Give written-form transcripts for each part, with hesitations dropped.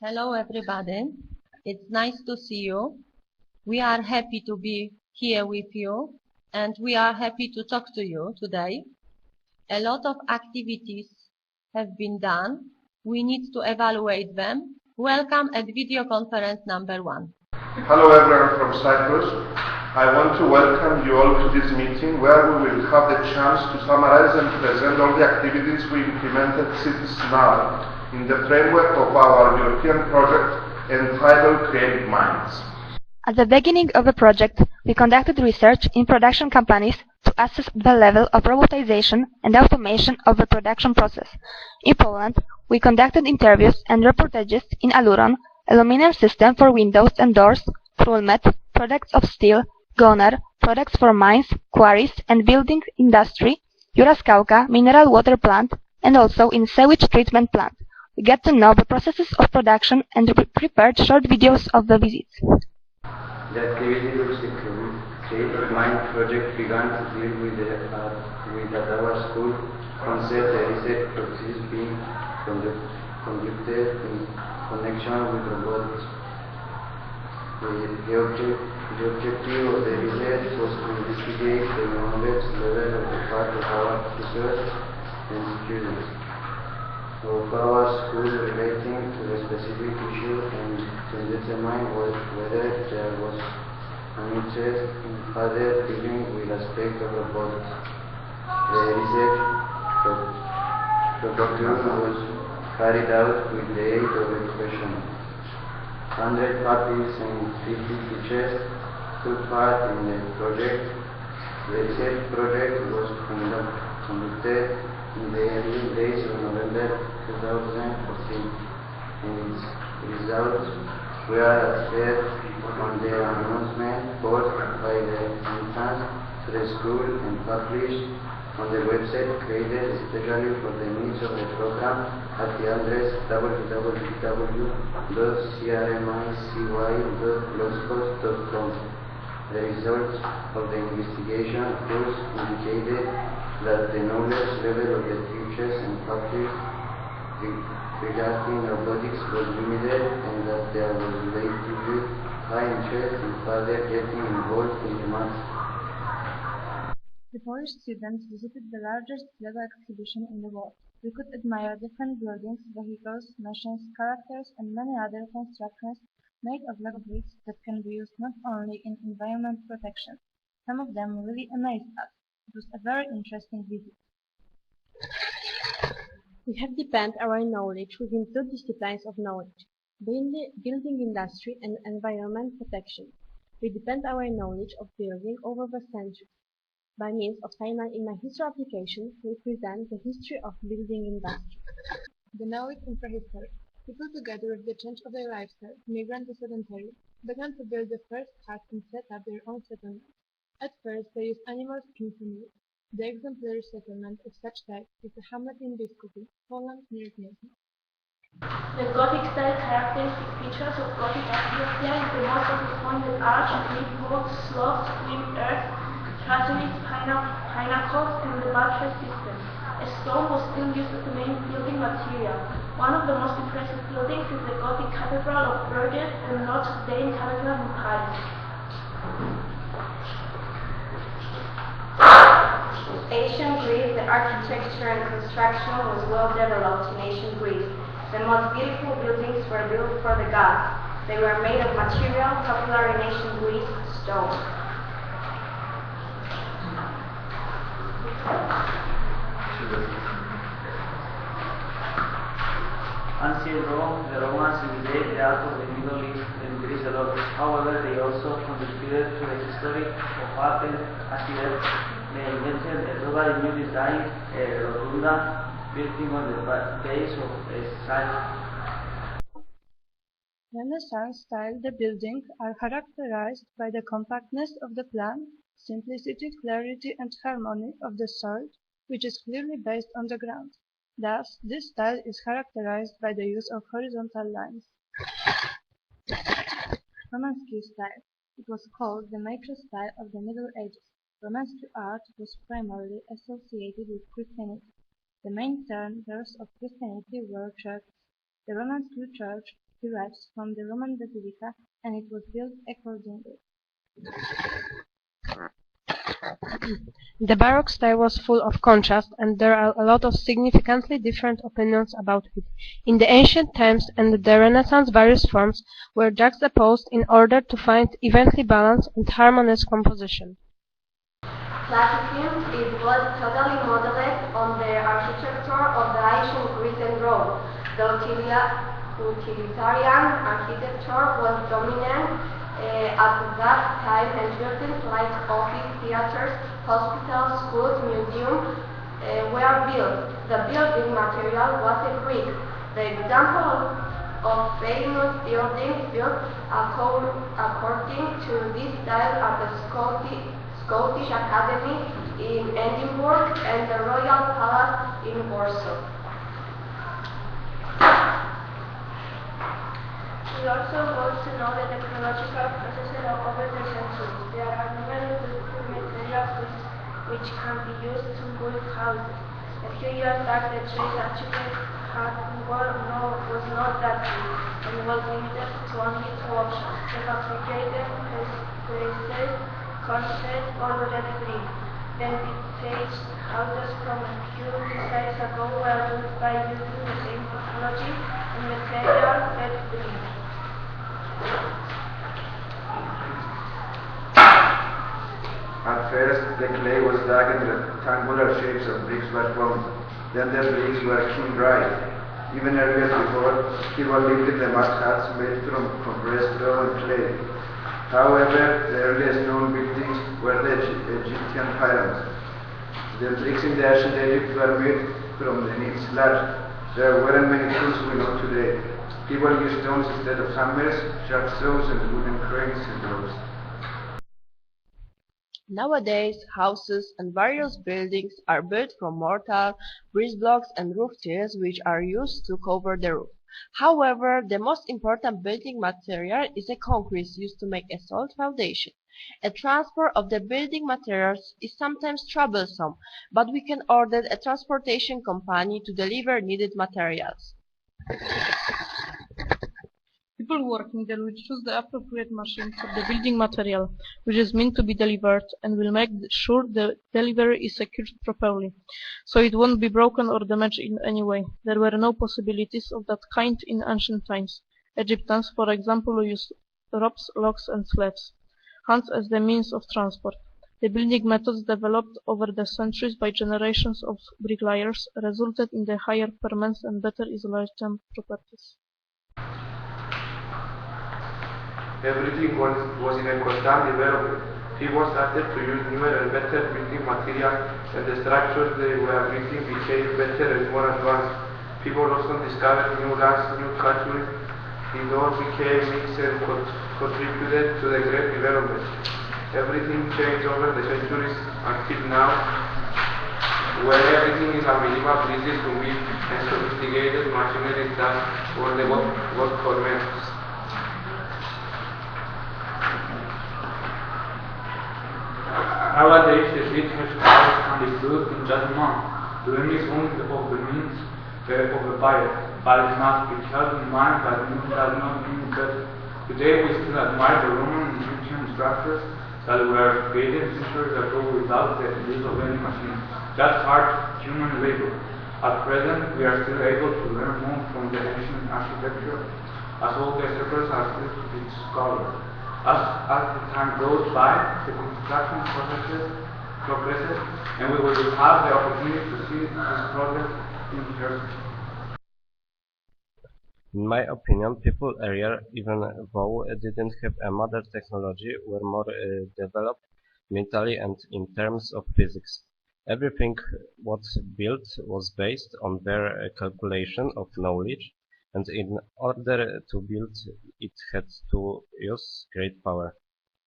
Hello everybody, it's nice to see you. We are happy to be here with you and we are happy to talk to you today. A lot of activities have been done. We need to evaluate them. Welcome at video conference number 1. Hello everyone from Cyprus. I want to welcome you all to this meeting where we will have the chance to summarize and present all the activities we implemented since now in the framework of our European project entitled Creative Minds. At the beginning of the project, we conducted research in production companies to assess the level of robotization and automation of the production process. In Poland, we conducted interviews and reportages in Aluron, aluminum system for windows and doors, Prulmet, products of steel, Goner, products for mines, quarries and building industry, Juraskałka, mineral water plant, and also in sewage treatment plant. We get to know the processes of production and prepared short videos of the visits. The activity which the Creative Mind project began to deal with at our school concept the research process being conducted in connection with robotics. The objective of the research was to investigate the knowledge level of the part of our research and students of our school relating to a specific issue and to determine whether there was an interest in further dealing with aspects of robotics. The research program was carried out with the aid of a questionnaire. 100 parties and 50 teachers took part in the project. The research project was conducted in the early days of November 2014, and its results were shared on the announcement board by the entrance to the school and published on the website created especially for the needs of the program at the address www.crmicy.blogspot.com. The results of the investigation first indicated that the knowledge level of the teachers and faculty regarding robotics was limited and that there was relatively high interest in further getting involved in the matter. The Polish students visited the largest Lego exhibition in the world. We could admire different buildings, vehicles, machines, characters and many other constructions made of Lego bricks that can be used not only in environment protection. Some of them really amazed us. It was a very interesting visit. We have deepened our knowledge within two disciplines of knowledge, building industry and environment protection. We deepened our knowledge of building over the centuries. By means of timeline in my history application, we present the history of building industry. The knowledge in prehistory. People together with the change of their lifestyle, migrant to sedentary, began to build the first huts and set up their own settlements. At first they used animal skins and wood. The exemplary settlement of such type is the hamlet in Biskupi, Poland near Gniezno. The Gothic style characteristic features of Gothic architecture is the most pointed arch, mid-vault, slopes, trimmed earth, tragedies, pinnacles, and the buttress system. A stone was still used as the main building material. One of the most impressive buildings is the Gothic Cathedral of Bourges and Notre Dame Cathedral in Paris. Ancient Greece, the architecture and construction was well developed in ancient Greece. The most beautiful buildings were built for the gods. They were made of material popular in ancient Greece, stone. Ancient Rome, the Romans imitate the art of the Middle East and Greece a lot. However, they also contributed to the history of art and architecture. They invented a totally new design, a rotunda, building on the base of a site. Renaissance-style the buildings are characterized by the compactness of the plan, simplicity, clarity and harmony of the sort, which is clearly based on the ground. Thus, this style is characterized by the use of horizontal lines. Romanesque style. It was called the major style of the Middle Ages. Romanesque art was primarily associated with Christianity. The main centers of Christianity were churches. The Romanesque church derives from the Roman basilica, and it was built accordingly. The Baroque style was full of contrast, and there are a lot of significantly different opinions about it. In the ancient times and the Renaissance, various forms were juxtaposed in order to find evenly balanced and harmonious composition. Classicism was totally modeled on the architecture of the ancient Greece and Rome. The utilitarian architecture was dominant at that time, and buildings like office, theaters, hospitals, schools, museums were built. The building material was a brick. The example of famous buildings built according to this style are the Scottish Academy in Edinburgh and the Royal Palace in Warsaw. We also want to know the technological processes over the centuries. There are numerous beautiful materials which can be used to build houses. A few years back, the trees achieved hardware was not that big and was limited to only 2 options: the fabricated places, corset, or red brick. Then detached houses from a few decades ago were built by using the same technology and material, red brick. At first, the clay was dug and rectangular shapes of bricks were formed. Then the bricks were kiln dried. Even earlier before, people lived in the mud huts made from compressed straw and clay. However, the earliest known buildings were the Egyptian pyramids. The bricks in the ancient Egypt were made from the neat sludge. There weren't many tools we know today. People used stones instead of hammers, sharp saws, and wooden cranes and ropes. Nowadays, houses and various buildings are built from mortar, breeze blocks, and roof tiles which are used to cover the roof. However, the most important building material is a concrete used to make a solid foundation. A transport of the building materials is sometimes troublesome, but we can order a transportation company to deliver needed materials. People working there will choose the appropriate machine for the building material, which is meant to be delivered, and will make sure the delivery is secured properly, so it won't be broken or damaged in any way. There were no possibilities of that kind in ancient times. Egyptians, for example, used ropes, logs, and sleds, hands as the means of transport. The building methods developed over the centuries by generations of bricklayers resulted in the higher performance and better isolation properties. Everything was in a constant development. People started to use newer and better building materials, and the structures they were building became better and more advanced. People also discovered new lands, new cultures. It all became mixed and contributed to the great development. Everything changed over the centuries until now, where everything is a minimal easy to meet and sophisticated machinery that for the work for men. Nowadays, the city has cars can be built in just a month. The limit is only of the means of the buyer, but it must be held in mind that it does not mean that today we still admire the Roman and Egyptian structures that were created centuries ago without the use of any machine, just hard human labor. At present, we are still able to learn more from the ancient architecture, as all the secrets are still to be discovered. As the time goes by, the construction progresses, and we will have the opportunity to see this progress in person. In my opinion, people earlier, even though didn't have a modern technology, were more developed mentally and in terms of physics. Everything what built was based on their calculation of knowledge, and in order to build it had to use great power.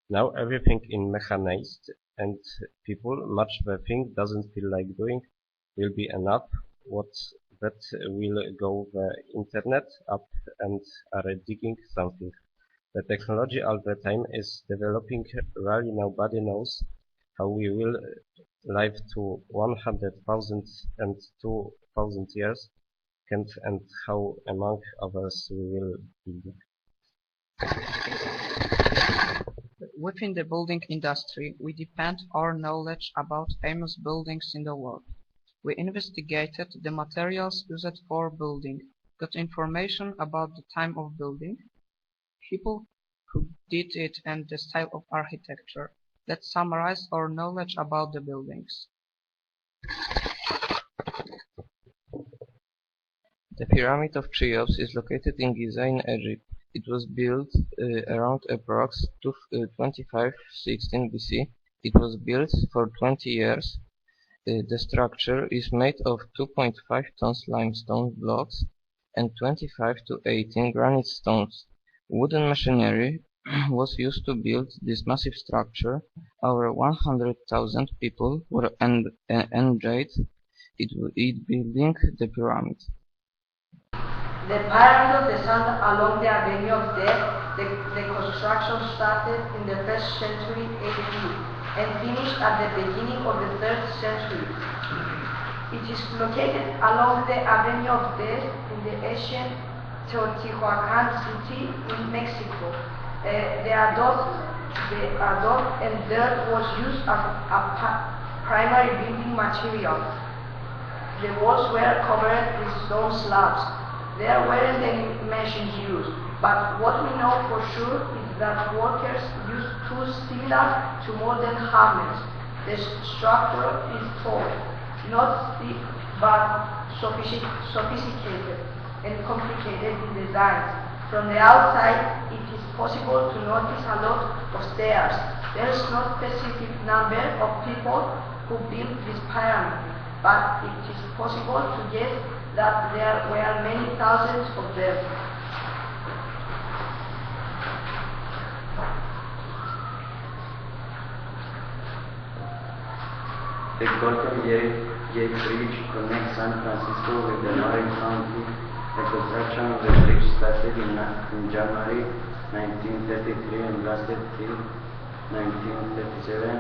Now everything is mechanized, and people, much the thing doesn't feel like doing, will be enough. What that will go the internet up and are digging something. The technology all the time is developing. Really nobody knows how we will live to 100,000 and 2,000 years. weekend and how, among others, we will build. Within the building industry, we depend our knowledge about famous buildings in the world. We investigated the materials used for building, got information about the time of building, people who did it and the style of architecture. Let's summarize our knowledge about the buildings. The Pyramid of Cheops is located in Giza in Egypt. It was built around approx 2516 BC. It was built for 20 years. The structure is made of 2.5 tons limestone blocks and 25 to 18 granite stones. Wooden machinery was used to build this massive structure. Over 100,000 people were engaged in building the pyramid. The Pyramid of the Sun along the Avenue of Death, the construction started in the 1st century AD and finished at the beginning of the 3rd century. It is located along the Avenue of Death in the ancient Teotihuacan city in Mexico. The adobe and dirt was used as a primary building material. The walls were covered with stone slabs. There weren't any machines used, but what we know for sure is that workers used tools similar to modern hammers. The structure is tall, not thick, but sophisticated and complicated in design. From the outside, it is possible to notice a lot of stairs. There is no specific number of people who built this pyramid, but it is possible to guess that there were many thousands of them. The Golden Gate Bridge connects San Francisco with the Marin County. The construction of the bridge started in January 1933 and lasted till 1937.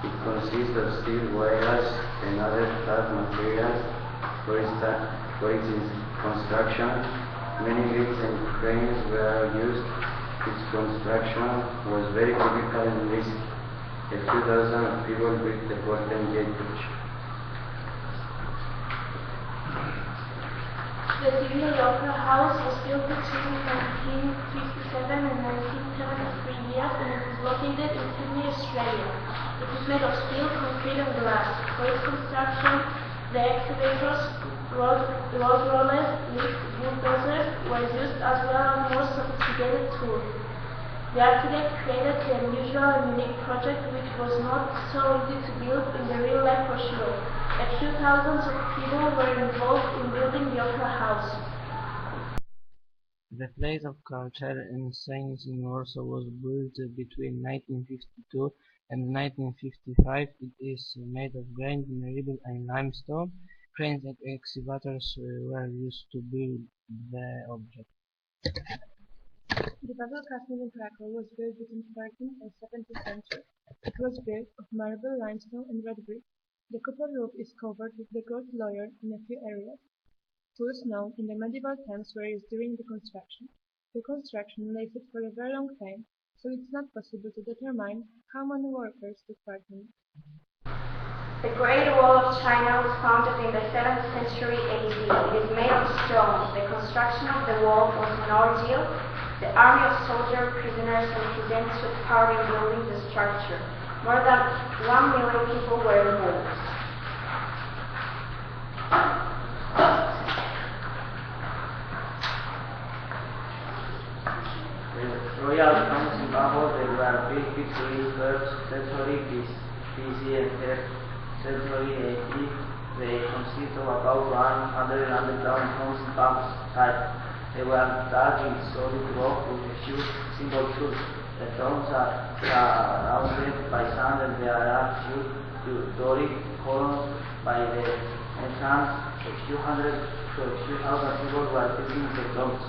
It consists of steel wires and other hard materials. For its construction, many lifts and cranes were used. Its construction was very difficult and risky. A few dozen people built the Golden Gate Bridge. The Sydney Opera House was built between 1957 and 1973 years and it is located in Sydney, Australia. It is made of steel, concrete and glass. For its construction, the excavators, road rollers, lift bulldozers were used as well as more sophisticated tools. The architect created the unusual and unique project which was not so easy to build in the real life for sure. A few thousands of people were involved in building the Opera House. The Place of Culture and Science in Warsaw was built between 1952 and 1955. It is made of granite, marble and limestone. Cranes and excavators were used to build the object. The Pavel Castle in Krakow was built between 13th and 17th century. It was built of marble, limestone and red brick. The copper roof is covered with the gold layer in a few areas. Tools known in the medieval times were used during the construction. The construction lasted for a very long time, so it's not possible to determine how many workers took part in it. The Great Wall of China was founded in the 7th century AD. It is made of stone. The construction of the wall was an ordeal. The army of soldiers, prisoners, and peasants took part in building the structure. More than 1 million people were involved. The royal tombs in Babel, they were built between 3rd century BC and 3rd century AD. They consist of about 100 underground tombs in Babel's site. They were dug in solid rock with a few simple tools. The tombs are surrounded by sand and there are few Doric columns by the entrance. A few hundred to a few thousand people were building the tombs.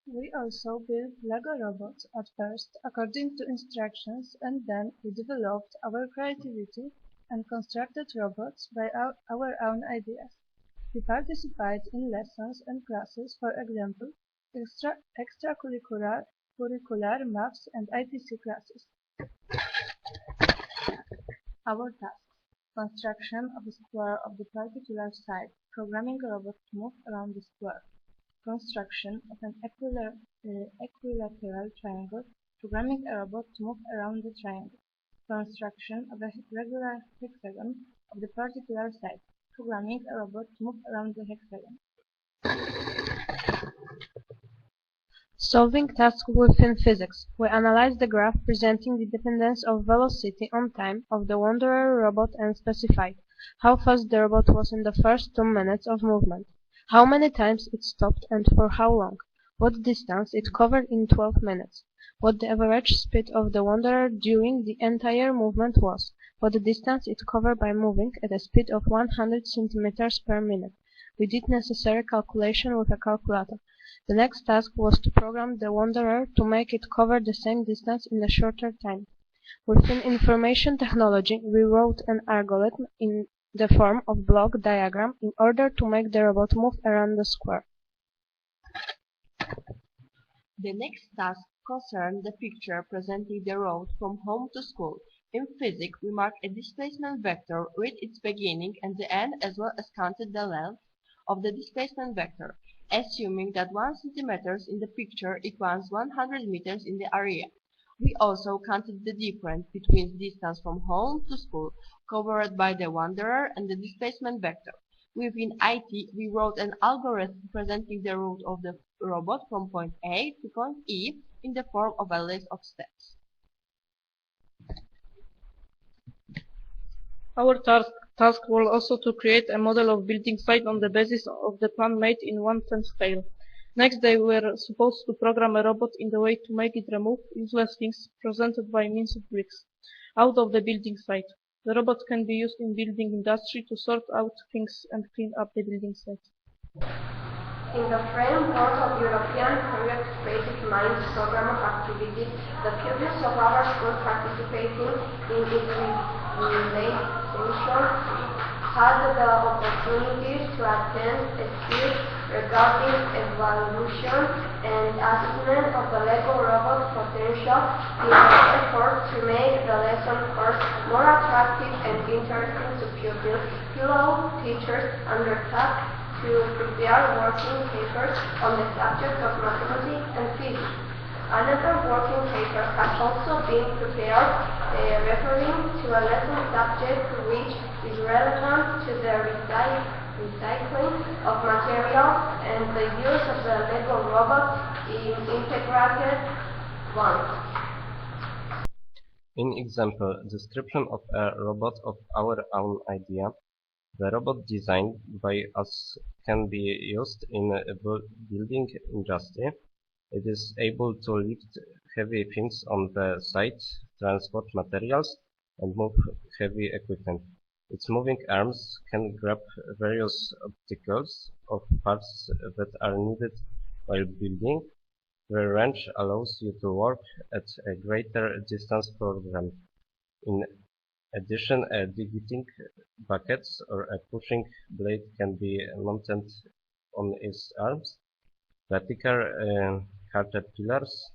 We also built Lego robots at first according to instructions, and then we developed our creativity and constructed robots by our own ideas. We participate in lessons and classes, for example, extracurricular, maths and ITC classes. Our tasks: construction of a square of the particular site, programming a robot to move around the square, construction of an equilateral triangle, programming a robot to move around the triangle, construction of a regular hexagon of the particular site, programming a robot to move around the hexagon. Solving tasks within physics. We analyze the graph presenting the dependence of velocity on time of the Wanderer robot and specified how fast the robot was in the first 2 minutes of movement, how many times it stopped and for how long, what distance it covered in 12 minutes, what the average speed of the Wanderer during the entire movement was, what the distance it covered by moving at a speed of 100 centimeters per minute. We did necessary calculation with a calculator. The next task was to program the Wanderer to make it cover the same distance in a shorter time. Within information technology, we wrote an algorithm in the form of block diagram in order to make the robot move around the square. The next task concerned the picture presenting the road from home to school. In physics, we mark a displacement vector, read its beginning and the end, as well as counted the length of the displacement vector, assuming that 1 cm in the picture equals 100 meters in the area. We also counted the difference between the distance from home to school covered by the Wanderer and the displacement vector. Within IT, we wrote an algorithm presenting the route of the robot from point A to point E in the form of a list of steps. Our task was also to create a model of building site on the basis of the plan made in 1/10 scale. Next, they were supposed to program a robot in the way to make it remove useless things presented by means of bricks out of the building site. The robot can be used in building industry to sort out things and clean up the building site. In the framework of European Career-Based Minds program of activities, the pupils of our school participating in its realization had the opportunity to attend a quiz regarding evaluation and assessment of the LEGO robot potential in an effort to make the lesson course more attractive and interesting to pupils. Fellow teachers undertook to prepare working papers on the subject of mathematics and physics. Another working paper has also been prepared referring to a lesson subject which is relevant to the recycling of material and the use of the LEGO robot in integrated ones. In example, description of a robot of our own idea. The robot designed by us can be used in a building industry. It is able to lift heavy things on the site, transport materials, and move heavy equipment. Its moving arms can grab various obstacles of parts that are needed while building. The wrench allows you to work at a greater distance from them. In addition, a digging bucket or a pushing blade can be mounted on its arms. Vertical caterpillars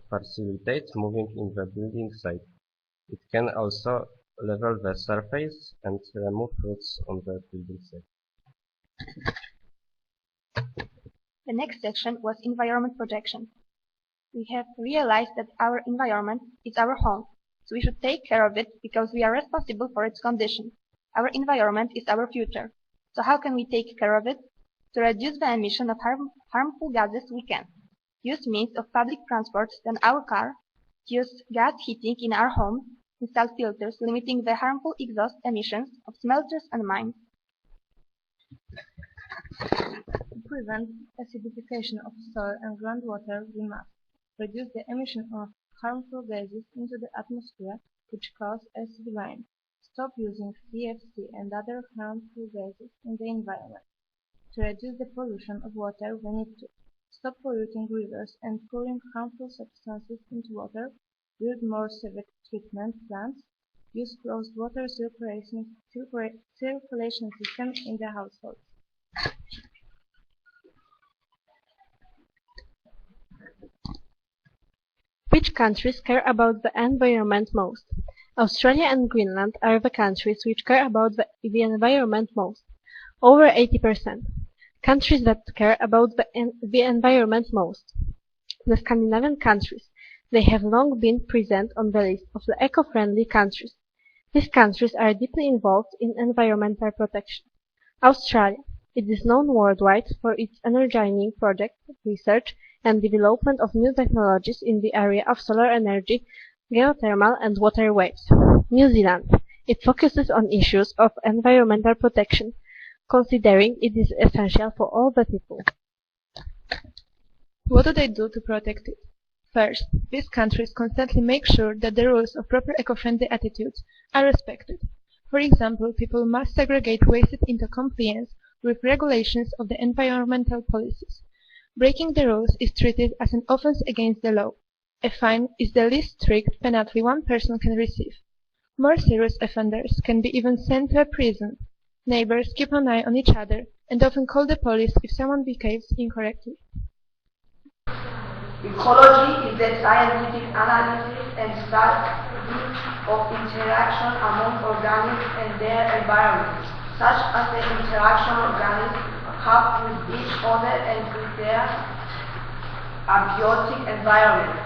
facilitate moving in the building site. It can also level the surface and remove roots on the building site. The next section was environment protection. We have realized that our environment is our home, so we should take care of it because we are responsible for its condition. Our environment is our future. So how can we take care of it? To reduce the emission of harmful gases we can use means of public transport than our car, use gas heating in our home, install filters limiting the harmful exhaust emissions of smelters and mines. To prevent acidification of soil and groundwater, we must reduce the emission of harmful gases into the atmosphere which cause acid rain, stop using CFC and other harmful gases in the environment. To reduce the pollution of water, we need to stop polluting rivers and pouring harmful substances into water, build more sewage treatment plants, use closed water circulation system in the households. Which countries care about the environment most? Australia and Greenland are the countries which care about the environment most, over 80%. Countries that care about the environment most. The Scandinavian countries. They have long been present on the list of the eco-friendly countries. These countries are deeply involved in environmental protection. Australia. It is known worldwide for its energy project, research, and development of new technologies in the area of solar energy, geothermal, and water waves. New Zealand. It focuses on issues of environmental protection, considering it is essential for all the people. What do they do to protect it? First, these countries constantly make sure that the rules of proper eco-friendly attitudes are respected. For example, people must segregate waste into compliance with regulations of the environmental policies. Breaking the rules is treated as an offense against the law. A fine is the least strict penalty one person can receive. More serious offenders can be even sent to a prison. Neighbors keep an eye on each other and often call the police if someone behaves incorrectly. Ecology is the scientific analysis and study of interaction among organisms and their environments, such as the interaction organisms have with each other and with their abiotic environment.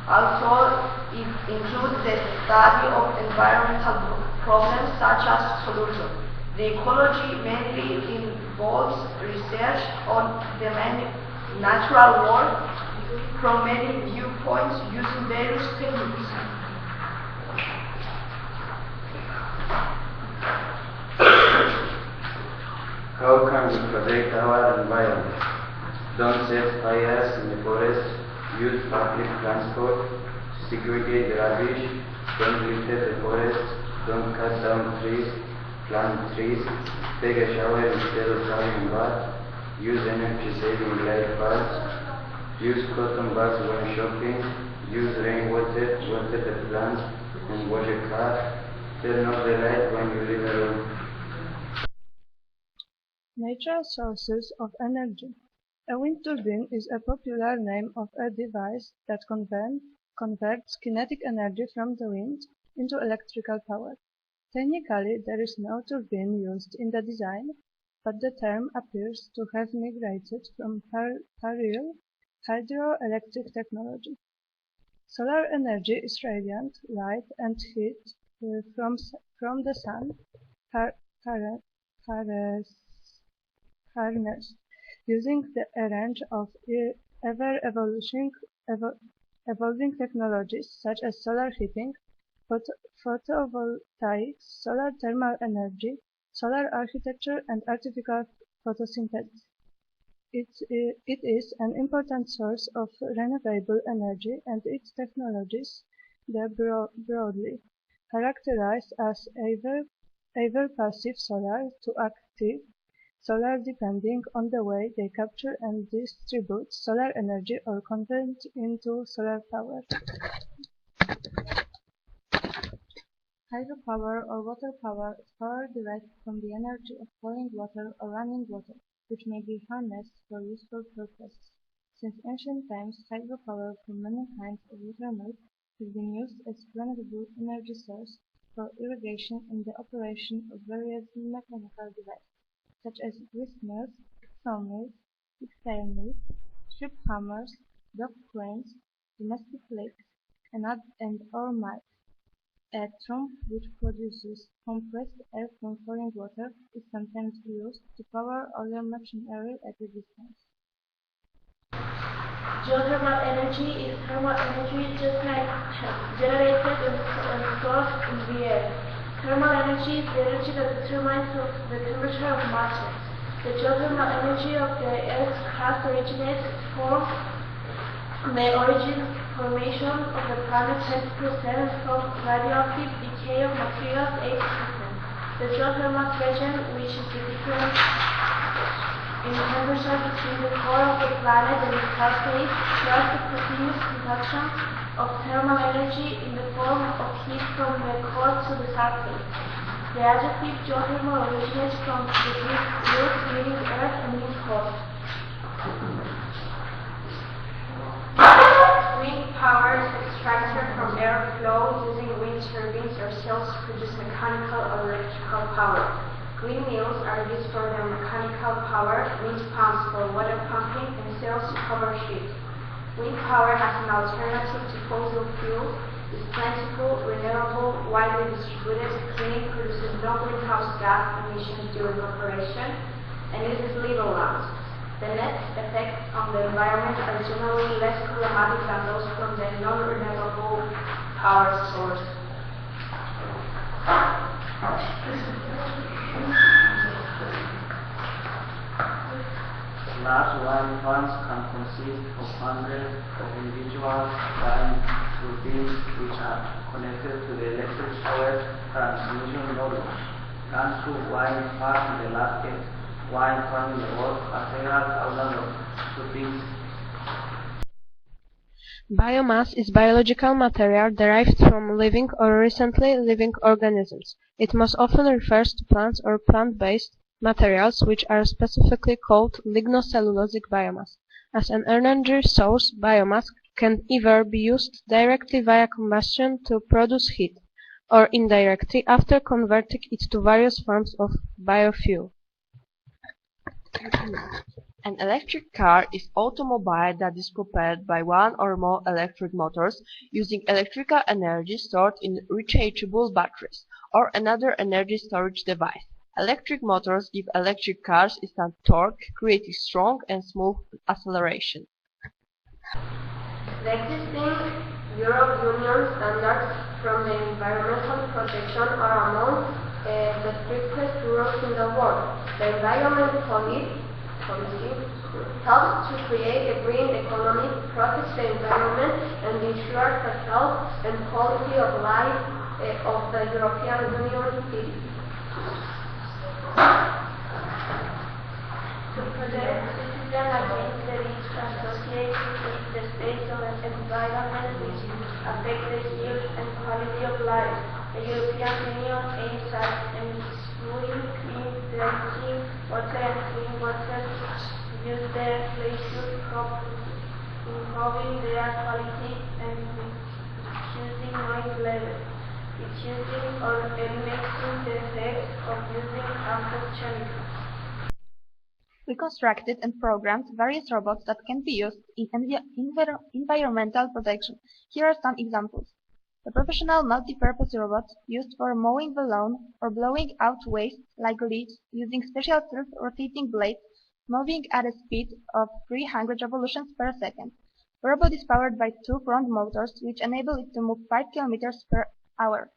Also, it includes the study of environmental problems such as solutions. The ecology mainly involves research on the natural world from many viewpoints using various techniques. How can we protect our environment? Don't set fires in the forest, use public transport, segregate garbage, don't litter the forest, don't cut down trees, plant trees, take a shower instead of having a bath, use energy-saving light bulbs, use cotton buds when shopping, use rainwater, water the plants, and wash a car, turn off the light when you leave a room. Natural sources of energy. A wind turbine is a popular name of a device that converts kinetic energy from the wind into electrical power. Technically, there is no turbine used in the design, but the term appears to have migrated from parallel hydroelectric technology. Solar energy is radiant light and heat from the sun harnessed using a range of evolving technologies such as solar heating, photovoltaics, solar thermal energy, solar architecture, and artificial photosynthesis. It is an important source of renewable energy, and its technologies are broadly characterized as either passive solar to active solar depending on the way they capture and distribute solar energy or convert into solar power. Hydropower or water power is power derived from the energy of boiling water or running water, which may be harnessed for useful purposes. Since ancient times, hydropower from many kinds of water has been used as renewable energy source for irrigation and the operation of various mechanical devices, such as grist mills, sawmills, textile mills, strip hammers, dock cranes, domestic lakes, and ore mines. A trompe which produces compressed air from falling water is sometimes used to power other machinery at a distance. Geothermal energy is thermal energy generated and stored in the air. Thermal energy is the energy that determines the temperature of matter. The geothermal energy of the Earth has originated from the formation of the planet 10% from radioactive decay of materials 8%. The geothermal region, which is the difference in temperature between the core of the planet and its surface, plus the continuous conduction of thermal energy in the form of heat from the core to the surface. The adjective geothermal originates from the Greek words meaning earth and means hot. Wind power is extracted from air flow using wind turbines or cells to produce mechanical or electrical power. Windmills are used for their mechanical power, wind pumps for water pumping, and cells to cover ships. Wind power as an alternative to fossil fuels is plentiful, renewable, widely distributed, clean, produces no greenhouse gas emissions during operation, and uses little land. The net effects on the environment are generally less problematic than those from the non-renewable power source. Large wind farms can consist of hundreds of individual wind turbines which are connected to the electric power transmission node. Gansu wind farm, the largest wind farm in the world, has several thousands of turbines. Biomass is biological material derived from living or recently living organisms. It most often refers to plants or plant-based materials which are specifically called lignocellulosic biomass. As an energy source, biomass can either be used directly via combustion to produce heat, or indirectly after converting it to various forms of biofuel. An electric car is an automobile that is propelled by one or more electric motors using electrical energy stored in rechargeable batteries or another energy storage device. Electric motors give electric cars instant torque, creating strong and smooth acceleration. The existing European Union standards from the environmental protection are among the strictest rules in the world. The environment policy helps to create a green economy, protects the environment, and ensures the health and quality of life of the European Union citizens. To protect citizens against the risks associated with the state of the environment which affect the health and quality of life, the European Union aims at ensuring clean drinking water and clean water, use the legislation improving their quality and reducing noise levels, reducing or eliminating the effects of using harmful chemicals. We constructed and programmed various robots that can be used in environmental protection. Here are some examples. The professional multi-purpose robot used for mowing the lawn or blowing out waste like leaves using special self-rotating blades moving at a speed of 300 revolutions per second. The robot is powered by two front motors which enable it to move 5 km per hour.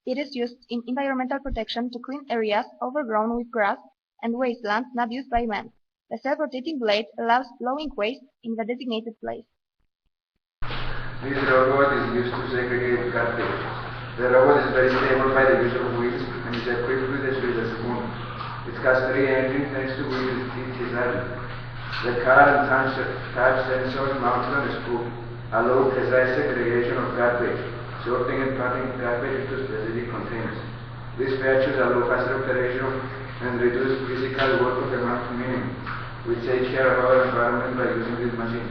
It is used in environmental protection to clean areas overgrown with grass and wastelands not used by man. The self-rotating blade allows blowing waste in the designated place. This robot is used to segregate garbage. The robot is very stable by the use of wheels and is equipped with a spoon. It has 3 engines next to which it is idle. The car and touch sensors mounted on a spool allow precise segregation of garbage, sorting and putting garbage into specific containers. These features allow faster operation and reduce physical work of the minimum. We take care of our environment by using this machine.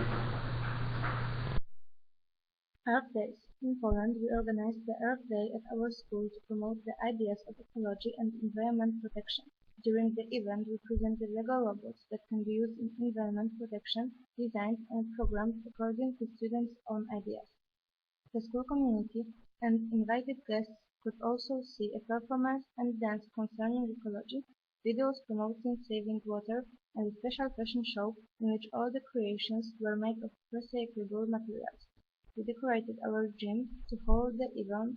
Earth Days. In Poland, we organized the Earth Day at our school to promote the ideas of ecology and environment protection. During the event, we presented Lego robots that can be used in environment protection, designed and programmed according to students' own ideas. The school community and invited guests could also see a performance and dance concerning ecology, videos promoting saving water, and a special fashion show in which all the creations were made of recyclable materials. We decorated our gym to hold the event,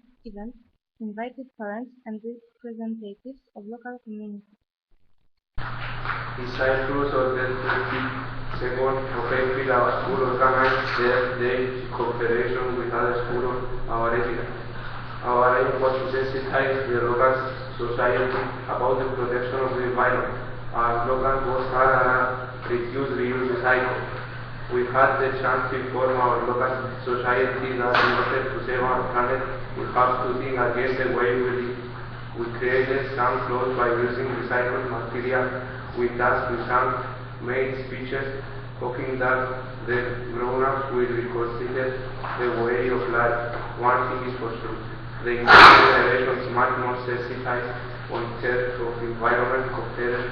invited parents and representatives of local communities. In Cyprus, on the 22nd of April, our school organized the Earth Day in cooperation with other schools of our area. Our aim was to sensitize the local society about the protection of the environment. Our slogan was reduce, reuse, recycle. We had the chance to inform our local society that in order to save our planet, we have to think again the way we live. We created some clothes by using recycled material. We thus made speeches hoping that the grown-ups will reconsider the way of life. One thing is for sure, the young generation is much more sensitized on terms of environment compared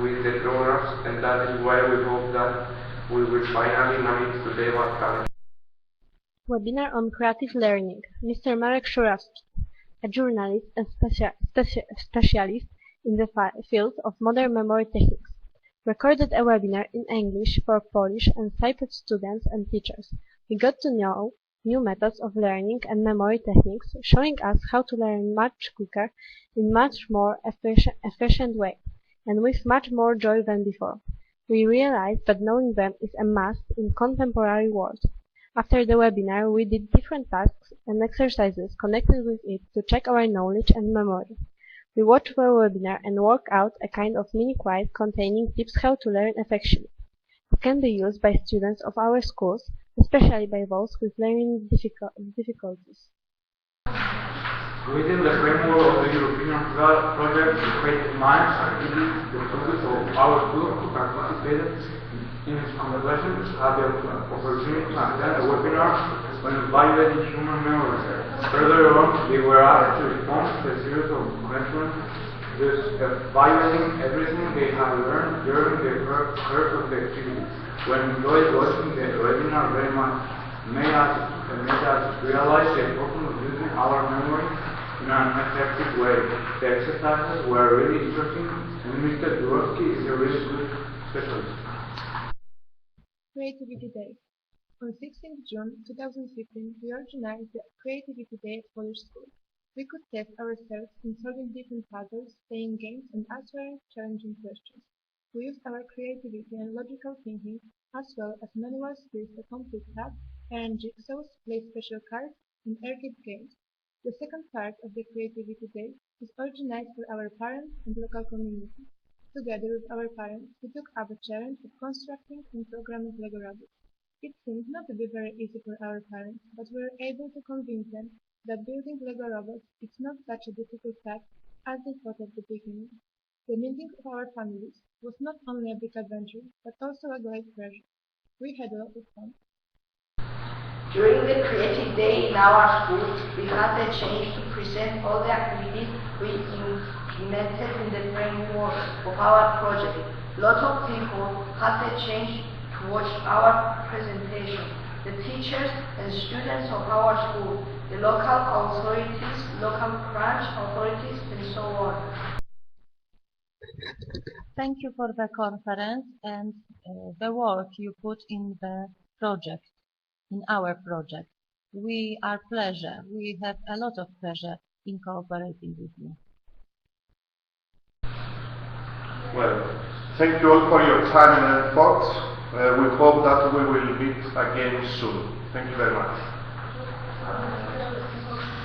with the grown-ups, and that is why we hope that we will finally manage to save our planet. Webinar on creative learning. Mr. Marek Szurawski, a journalist and specialist in the field of modern memory techniques, recorded a webinar in English for Polish and Cypriot students and teachers. We got to know new methods of learning and memory techniques, showing us how to learn much quicker, in much more efficient way, and with much more joy than before. We realized that knowing them is a must in contemporary world. After the webinar, we did different tasks and exercises connected with it to check our knowledge and memory. We watched the webinar and worked out a kind of mini quiz containing tips how to learn effectively. It can be used by students of our schools, especially by those with learning difficulties. Within the framework of the European project, the Creative Minds activities, the students of our school who participated in its conversation had the opportunity to attend a webinar on evaluating human memory. Further on, they were asked to respond to a series of questions, thus evaluating everything they had learned during the course of the activity. When enjoyed watching the webinar very much, made us realize the importance of using our memory in an effective way. The exercises were really interesting, and Mr. Dworski is a really good specialist. Creativity Day. On 16th June 2015, we organized the Creativity Day at Polish School. We could test ourselves in solving different puzzles, playing games, and answering challenging questions. We used our creativity and logical thinking, as well as manual skills to complete tasks, arrange jigsaws, play special cards, and arcade games. The second part of the Creativity Day is organized for our parents and local community. Together with our parents, we took up the challenge of constructing and programming Lego robots. It seemed not to be very easy for our parents, but we were able to convince them that building Lego robots is not such a difficult task as they thought at the beginning. The meeting of our families was not only a big adventure, but also a great pleasure. We had a lot of fun. During the Creative Day in our school, we had the chance to present all the activities we implemented in the framework of our project. Lots of people had the chance to watch our presentation. The teachers and students of our school, the local authorities, local branch authorities, and so on. Thank you for the conference and the work you put in the project. In our project. We have a lot of pleasure in cooperating with you. Well, thank you all for your time and effort. We hope that we will meet again soon. Thank you very much.